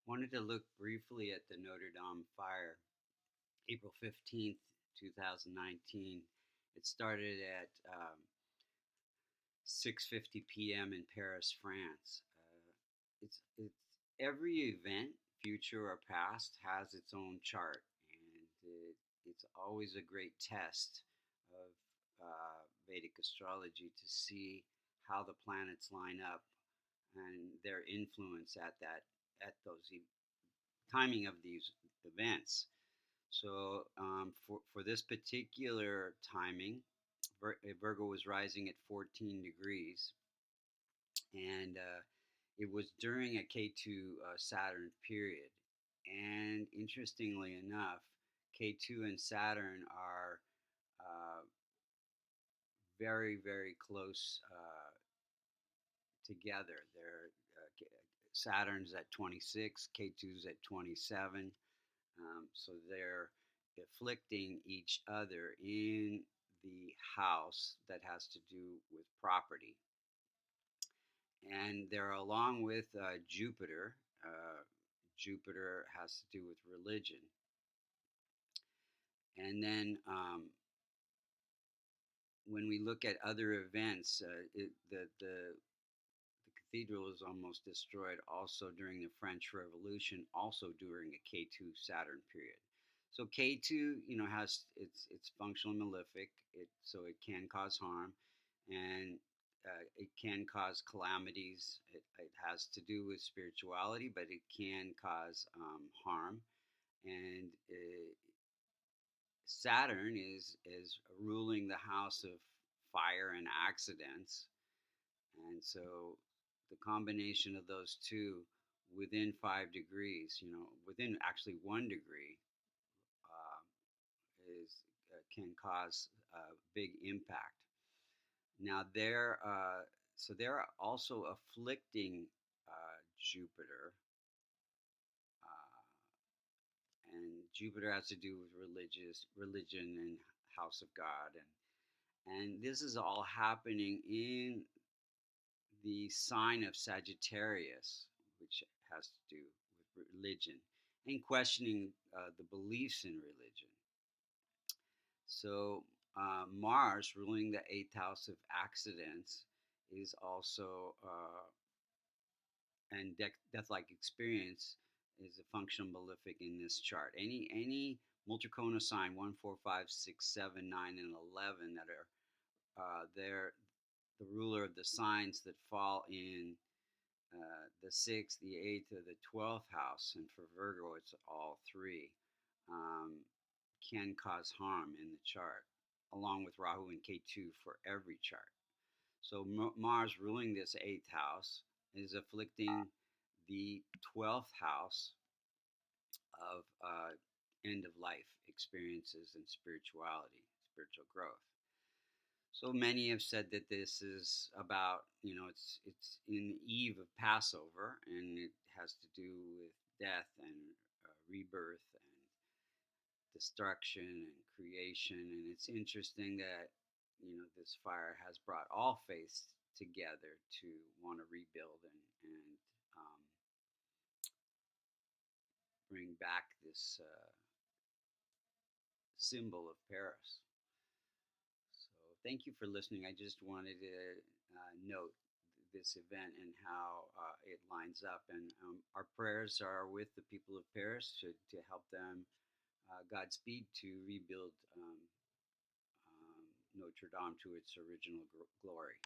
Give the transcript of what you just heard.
Wanted to look briefly at the Notre Dame fire, April 15th, 2019. It started at 6:50 p.m. in Paris, France. It's every event, future or past, has its own chart, and it's always a great test of Vedic astrology to see how the planets line up and their influence at those timing of these events. So for this particular timing, Virgo was rising at 14 degrees, and it was during a K2 Saturn period. And interestingly enough, K2 and Saturn are very, very close together. Saturn's at 26, K2's at 27. So they're afflicting each other in the house that has to do with property. And they're along with Jupiter. Jupiter has to do with religion. And then when we look at other events, the cathedral was almost destroyed also during the French Revolution, also during a K2 Saturn period. So K2, has it's functional malefic, so it can cause harm, and it can cause calamities. It has to do with spirituality, but it can cause harm. And Saturn is ruling the house of fire and accidents, and so the combination of those two within 5 degrees, within actually 1 degree, uh, is can cause a big impact. Now they're also afflicting Jupiter, and Jupiter has to do with religion and house of God, and this is all happening in the sign of Sagittarius, which has to do with religion and questioning the beliefs in religion. So Mars, ruling the eighth house of accidents, is also and death-like experience is a functional malefic in this chart. Any Multicorna sign 1, 4, 5, 6, 7, 9, and 11 that are they're the ruler of the signs that fall in the sixth, the eighth, or the 12th house, and for Virgo, it's all three, um, can cause harm in the chart, along with Rahu and K2 for every chart. So Mars ruling this eighth house is afflicting the 12th house of end of life experiences and spirituality, spiritual growth. So many have said that this is about, it's in the eve of Passover, and it has to do with death and rebirth and destruction and creation. And it's interesting that, this fire has brought all faiths together to want to rebuild and bring back this symbol of Paris. So thank you for listening. I just wanted to note this event and how it lines up. And our prayers are with the people of Paris to help them Godspeed to rebuild Notre Dame to its original glory.